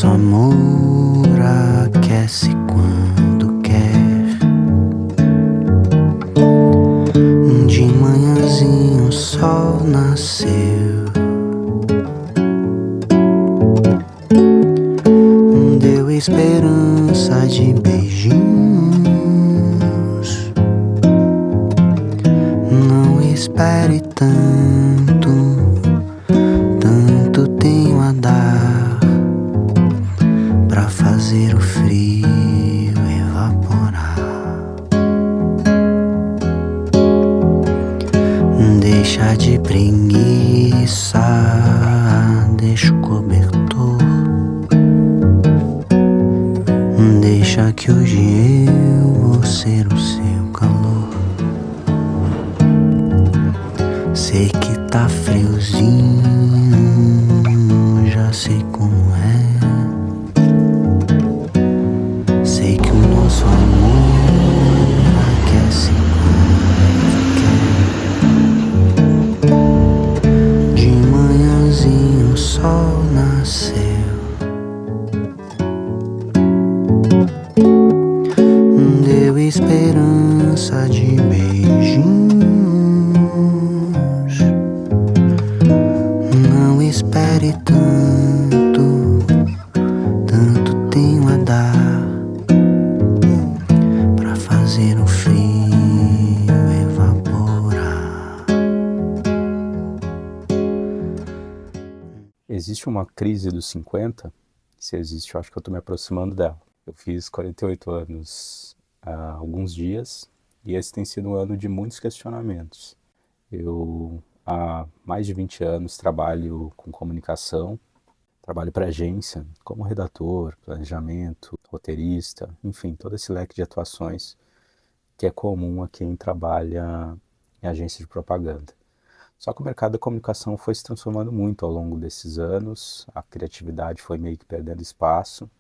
nosso amor aquece quando quer. De manhãzinho o sol nasceu, deu esperança de beijinhos. Não espere tanto, tanto tenho a dar pra fazer o frio evaporar. Deixa de preguiça, deixa o cobertor. Deixa que hoje eu vou ser o seu calor. Sei que tá friozinho, já sei como é. Sei que o nosso amor aquece quando quer. De manhãzinho o sol nasceu, deu esperança de beijinhos. Não espere tanto, tanto tenho a dar pra fazer o frio evaporar. Existe uma crise dos 50? Se existe, eu acho que eu estou me aproximando dela. Eu fiz 48 anos há alguns dias e esse tem sido um ano de muitos questionamentos. Eu, há mais de 20 anos, trabalho com comunicação, trabalho para agência, como redator, planejamento, roteirista, enfim, todo esse leque de atuações que é comum a quem trabalha em agência de propaganda. Só que o mercado da comunicação foi se transformando muito ao longo desses anos, a criatividade foi meio que perdendo espaço,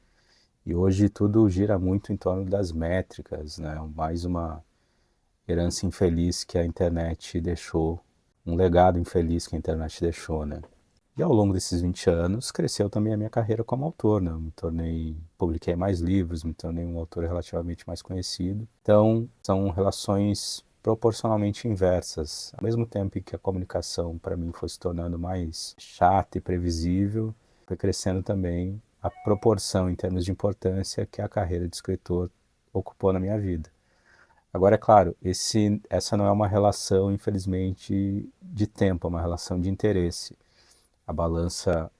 e hoje tudo gira muito em torno das métricas, né? Mais uma herança infeliz que a internet deixou, um legado infeliz que a internet deixou, né? E ao longo desses 20 anos cresceu também a minha carreira como autor, né? Publiquei mais livros, me tornei um autor relativamente mais conhecido. Então, são relações proporcionalmente inversas. Ao mesmo tempo em que a comunicação para mim foi se tornando mais chata e previsível, foi crescendo também a proporção em termos de importância que a carreira de escritor ocupou na minha vida. Agora, é claro, essa não é uma relação, infelizmente, de tempo, é uma relação de interesse. A balança,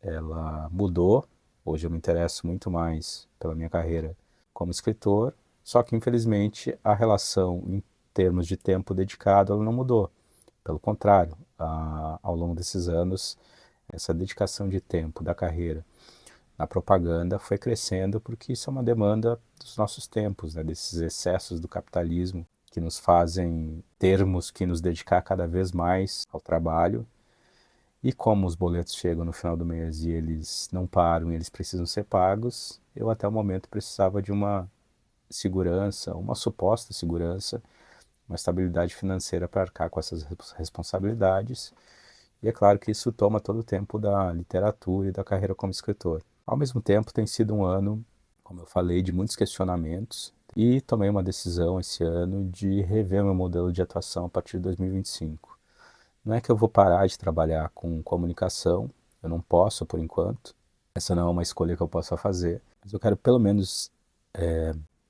ela mudou. Hoje eu me interesso muito mais pela minha carreira como escritor, só que, infelizmente, a relação em termos de tempo dedicado, ela não mudou. Pelo contrário, ao longo desses anos, essa dedicação de tempo da carreira na propaganda foi crescendo porque isso é uma demanda dos nossos tempos, né? Desses excessos do capitalismo que nos fazem termos que nos dedicar cada vez mais ao trabalho. E como os boletos chegam no final do mês e eles não param e eles precisam ser pagos, eu até o momento precisava de uma segurança, uma suposta segurança, uma estabilidade financeira para arcar com essas responsabilidades. E é claro que isso toma todo o tempo da literatura e da carreira como escritor. Ao mesmo tempo, tem sido um ano, como eu falei, de muitos questionamentos e tomei uma decisão esse ano de rever meu modelo de atuação a partir de 2025. Não é que eu vou parar de trabalhar com comunicação, eu não posso por enquanto, essa não é uma escolha que eu possa fazer, mas eu quero pelo menos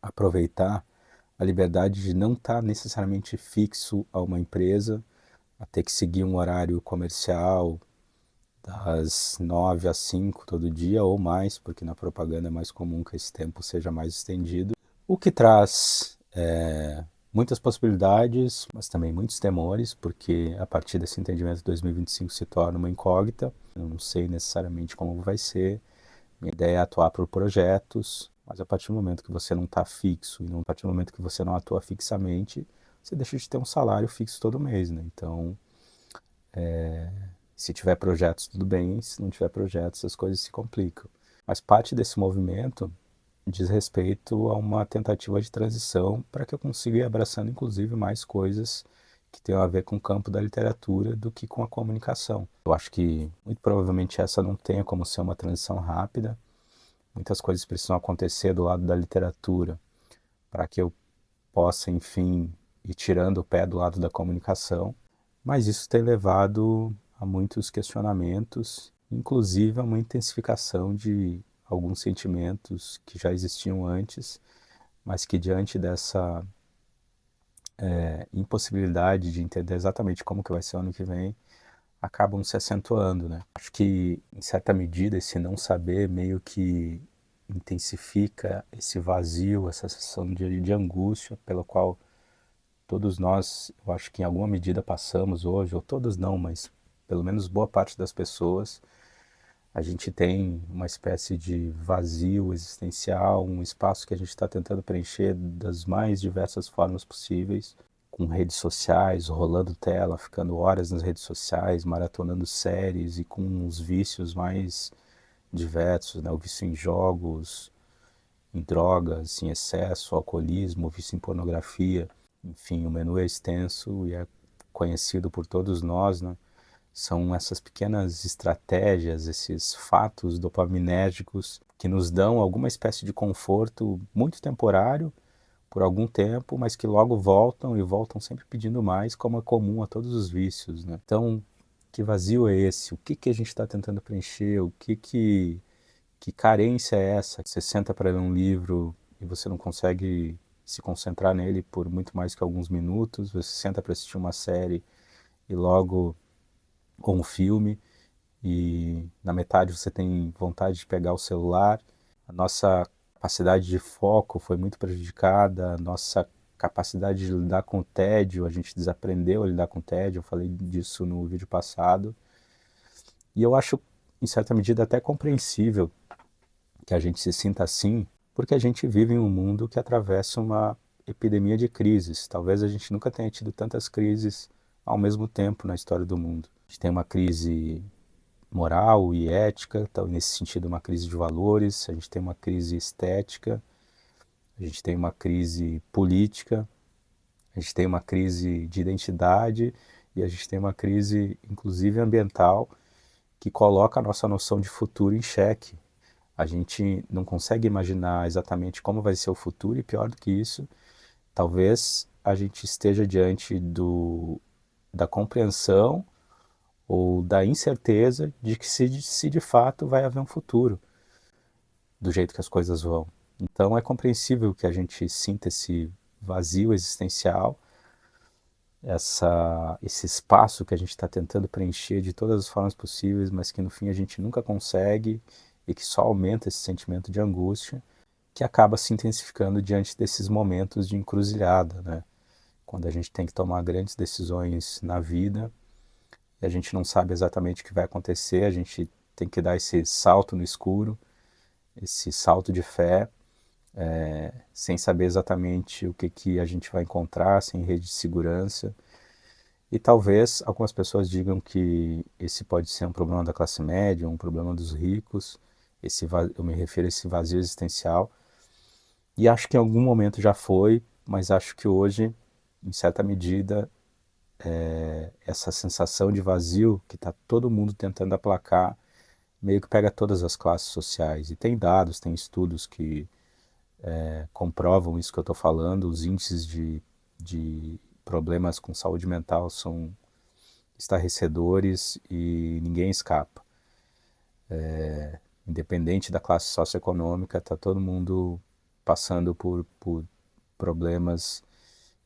aproveitar a liberdade de não estar necessariamente fixo a uma empresa, a ter que seguir um horário comercial das 9 às 5 todo dia ou mais, porque na propaganda é mais comum que esse tempo seja mais estendido, o que traz muitas possibilidades, mas também muitos temores, porque a partir desse entendimento 2025 se torna uma incógnita, eu não sei necessariamente como vai ser, minha ideia é atuar por projetos, mas a partir do momento que você não está fixo, e a partir do momento que você não atua fixamente, você deixa de ter um salário fixo todo mês, né? Então, se tiver projetos, tudo bem, se não tiver projetos, as coisas se complicam. Mas parte desse movimento diz respeito a uma tentativa de transição para que eu consiga ir abraçando, inclusive, mais coisas que tenham a ver com o campo da literatura do que com a comunicação. Eu acho que, muito provavelmente, essa não tenha como ser uma transição rápida, muitas coisas precisam acontecer do lado da literatura para que eu possa, enfim, ir tirando o pé do lado da comunicação, mas isso tem levado a muitos questionamentos, inclusive a uma intensificação de alguns sentimentos que já existiam antes, mas que diante dessa impossibilidade de entender exatamente como que vai ser o ano que vem, acabam se acentuando, né? Acho que, em certa medida, esse não saber meio que intensifica esse vazio, essa sensação de angústia pela qual todos nós, eu acho que em alguma medida passamos hoje, ou todos não, mas pelo menos boa parte das pessoas, a gente tem uma espécie de vazio existencial, um espaço que a gente está tentando preencher das mais diversas formas possíveis, com redes sociais, rolando tela, ficando horas nas redes sociais, maratonando séries e com os vícios mais diversos, né? O vício em jogos, em drogas, em excesso, alcoolismo, o vício em pornografia. Enfim, o menu é extenso e é conhecido por todos nós, né? São essas pequenas estratégias, esses fatos dopaminérgicos que nos dão alguma espécie de conforto muito temporário por algum tempo, mas que logo voltam e voltam sempre pedindo mais, como é comum a todos os vícios, né? Então, que vazio é esse? O que que a gente está tentando preencher? Que carência é essa? Você senta para ler um livro e você não consegue se concentrar nele por muito mais que alguns minutos. Você senta para assistir uma série e logo ou um filme e na metade você tem vontade de pegar o celular. A nossa capacidade de foco foi muito prejudicada, a nossa capacidade de lidar com o tédio, a gente desaprendeu a lidar com o tédio, eu falei disso no vídeo passado. E eu acho, em certa medida, até compreensível que a gente se sinta assim, porque a gente vive em um mundo que atravessa uma epidemia de crises. Talvez a gente nunca tenha tido tantas crises ao mesmo tempo na história do mundo. A gente tem uma crise moral e ética, então, nesse sentido, uma crise de valores, a gente tem uma crise estética, a gente tem uma crise política, a gente tem uma crise de identidade e a gente tem uma crise, inclusive, ambiental, que coloca a nossa noção de futuro em xeque. A gente não consegue imaginar exatamente como vai ser o futuro e, pior do que isso, talvez a gente esteja diante da compreensão ou da incerteza de que se de fato vai haver um futuro do jeito que as coisas vão. Então é compreensível que a gente sinta esse vazio existencial, esse espaço que a gente está tentando preencher de todas as formas possíveis, mas que no fim a gente nunca consegue e que só aumenta esse sentimento de angústia, que acaba se intensificando diante desses momentos de encruzilhada, né? Quando a gente tem que tomar grandes decisões na vida e a gente não sabe exatamente o que vai acontecer, a gente tem que dar esse salto no escuro, esse salto de fé, sem saber exatamente o que que a gente vai encontrar, sem rede de segurança. E talvez algumas pessoas digam que esse pode ser um problema da classe média, um problema dos ricos, eu me refiro a esse vazio existencial. E acho que em algum momento já foi, mas acho que hoje, em certa medida, essa sensação de vazio que está todo mundo tentando aplacar, meio que pega todas as classes sociais. E tem dados, tem estudos que comprovam isso que eu estou falando, os índices de problemas com saúde mental são estarrecedores e ninguém escapa. Independente da classe socioeconômica, está todo mundo passando por problemas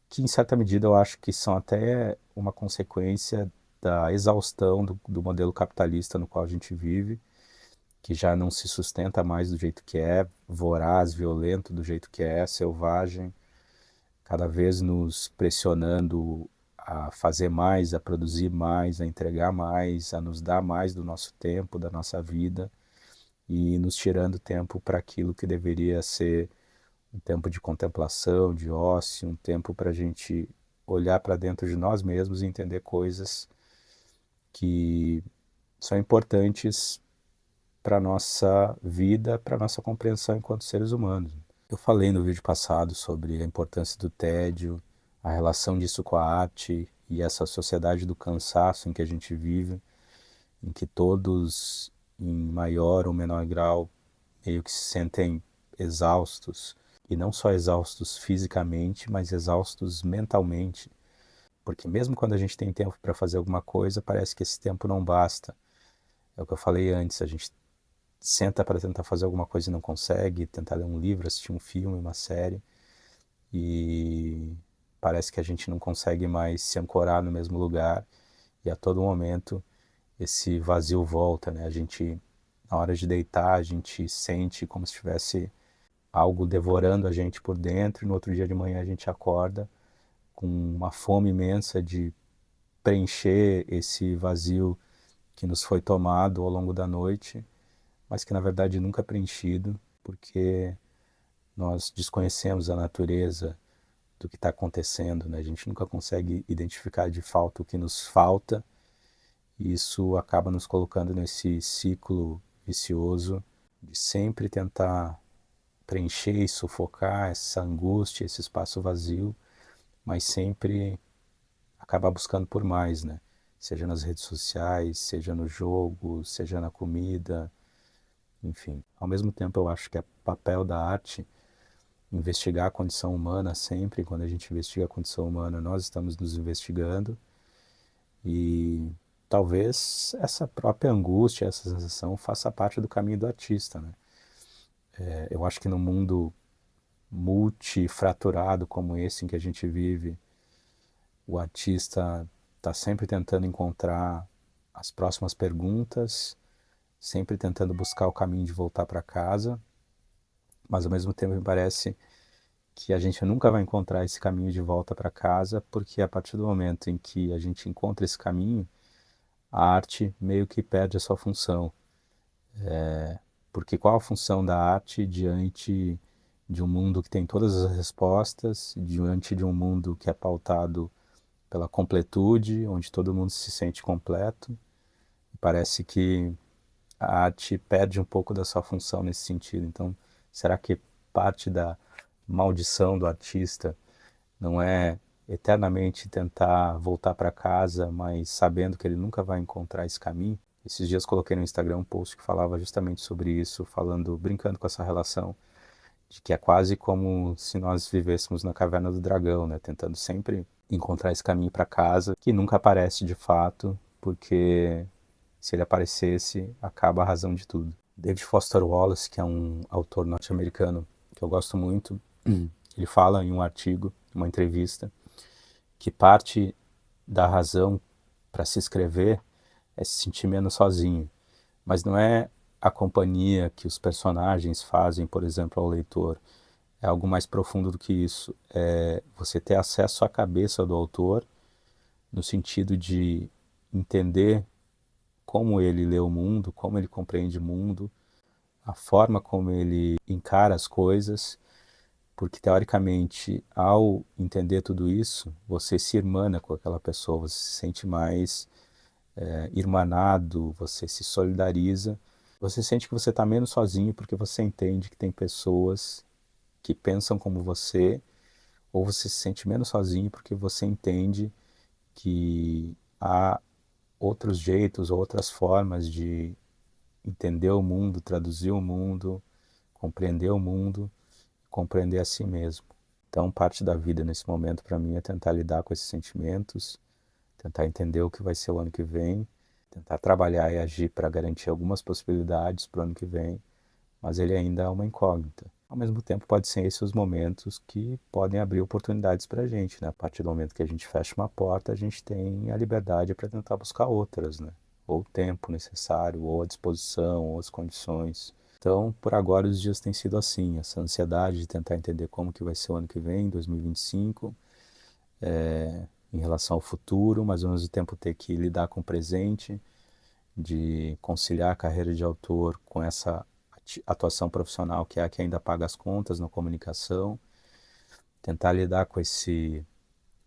que, em certa medida, eu acho que são até uma consequência da exaustão do modelo capitalista no qual a gente vive, que já não se sustenta mais do jeito que é, voraz, violento do jeito que é, selvagem, cada vez nos pressionando a fazer mais, a produzir mais, a entregar mais, a nos dar mais do nosso tempo, da nossa vida e nos tirando tempo para aquilo que deveria ser um tempo de contemplação, de ócio, um tempo para a gente olhar para dentro de nós mesmos e entender coisas que são importantes para a nossa vida, para a nossa compreensão enquanto seres humanos. Eu falei no vídeo passado sobre a importância do tédio, a relação disso com a arte e essa sociedade do cansaço em que a gente vive, em que todos, em maior ou menor grau, meio que se sentem exaustos, e não só exaustos fisicamente, mas exaustos mentalmente, porque mesmo quando a gente tem tempo para fazer alguma coisa, parece que esse tempo não basta. É o que eu falei antes, a gente senta para tentar fazer alguma coisa e não consegue, tentar ler um livro, assistir um filme, uma série, e parece que a gente não consegue mais se ancorar no mesmo lugar, e a todo momento esse vazio volta, né? A gente, na hora de deitar, a gente sente como se tivesse algo devorando a gente por dentro, e no outro dia de manhã a gente acorda com uma fome imensa de preencher esse vazio que nos foi tomado ao longo da noite, mas que na verdade nunca é preenchido, porque nós desconhecemos a natureza do que está acontecendo, né? A gente nunca consegue identificar de fato o que nos falta, e isso acaba nos colocando nesse ciclo vicioso de sempre tentar preencher e sufocar essa angústia, esse espaço vazio, mas sempre acabar buscando por mais, né? Seja nas redes sociais, seja no jogo, seja na comida, enfim. Ao mesmo tempo, eu acho que é papel da arte investigar a condição humana sempre. Quando a gente investiga a condição humana, nós estamos nos investigando, e talvez essa própria angústia, essa sensação faça parte do caminho do artista, né? Eu acho que no mundo multifraturado como esse em que a gente vive, o artista está sempre tentando encontrar as próximas perguntas, sempre tentando buscar o caminho de voltar para casa, mas ao mesmo tempo me parece que a gente nunca vai encontrar esse caminho de volta para casa, porque a partir do momento em que a gente encontra esse caminho, a arte meio que perde a sua função. Porque qual a função da arte diante de um mundo que tem todas as respostas, diante de um mundo que é pautado pela completude, onde todo mundo se sente completo? Parece que a arte perde um pouco da sua função nesse sentido. Então, será que parte da maldição do artista não é eternamente tentar voltar para casa, mas sabendo que ele nunca vai encontrar esse caminho? Esses dias coloquei no Instagram um post que falava justamente sobre isso, falando, brincando com essa relação de que é quase como se nós vivêssemos na caverna do dragão, né? Tentando sempre encontrar esse caminho para casa, que nunca aparece de fato, porque se ele aparecesse, acaba a razão de tudo. David Foster Wallace, que é um autor norte-americano que eu gosto muito, ele fala em um artigo, uma entrevista, que parte da razão para se escrever é se sentir menos sozinho. Mas não é a companhia que os personagens fazem, por exemplo, ao leitor. É algo mais profundo do que isso. É você ter acesso à cabeça do autor, no sentido de entender como ele lê o mundo, como ele compreende o mundo, a forma como ele encara as coisas, porque teoricamente, ao entender tudo isso, você se irmana com aquela pessoa, você se sente mais irmanado, você se solidariza, você sente que você está menos sozinho porque você entende que tem pessoas que pensam como você, ou você se sente menos sozinho porque você entende que há outros jeitos, outras formas de entender o mundo, traduzir o mundo, compreender o mundo, compreender a si mesmo. Então, parte da vida nesse momento para mim é tentar lidar com esses sentimentos, tentar entender o que vai ser o ano que vem, tentar trabalhar e agir para garantir algumas possibilidades para o ano que vem, mas ele ainda é uma incógnita. Ao mesmo tempo, pode ser esses os momentos que podem abrir oportunidades para a gente, né? A partir do momento que a gente fecha uma porta, a gente tem a liberdade para tentar buscar outras, né? Ou o tempo necessário, ou a disposição, ou as condições. Então, por agora, os dias têm sido assim, essa ansiedade de tentar entender como que vai ser o ano que vem, 2025, em relação ao futuro, mas ao mesmo tempo ter que lidar com o presente, de conciliar a carreira de autor com essa atuação profissional que é a que ainda paga as contas na comunicação, tentar lidar com esse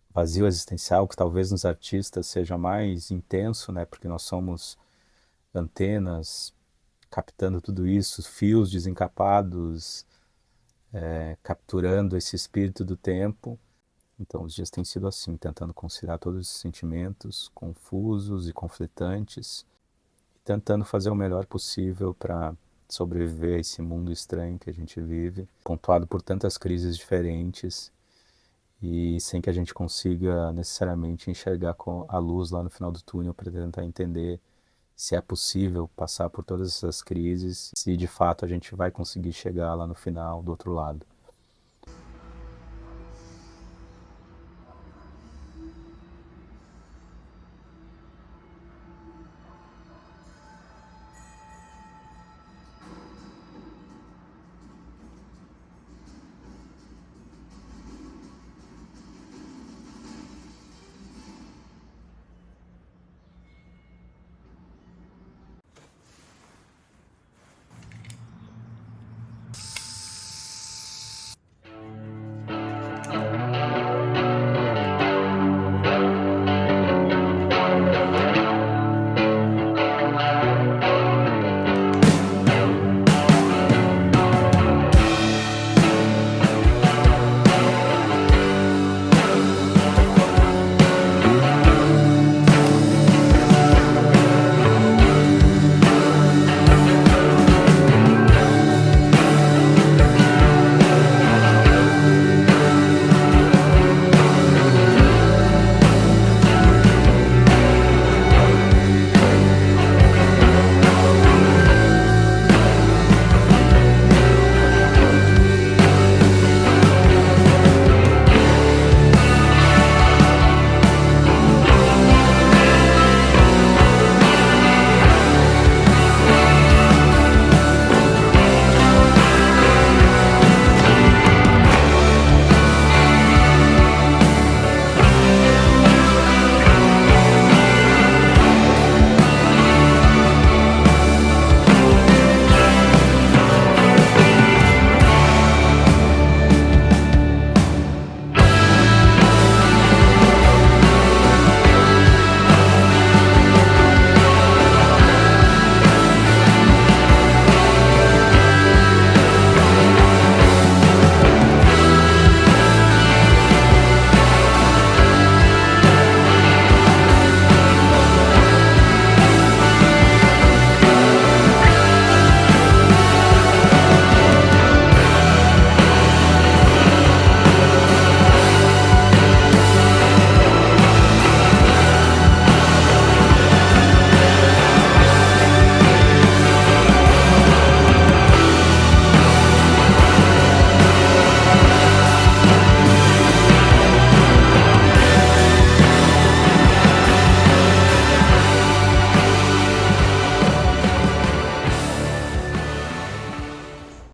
vazio existencial que talvez nos artistas seja mais intenso, né? Porque nós somos antenas captando tudo isso, fios desencapados, capturando esse espírito do tempo. Então os dias têm sido assim, tentando conciliar todos esses sentimentos confusos e conflitantes, tentando fazer o melhor possível para sobreviver a esse mundo estranho que a gente vive, pontuado por tantas crises diferentes e sem que a gente consiga necessariamente enxergar com a luz lá no final do túnel para tentar entender se é possível passar por todas essas crises, se de fato a gente vai conseguir chegar lá no final do outro lado.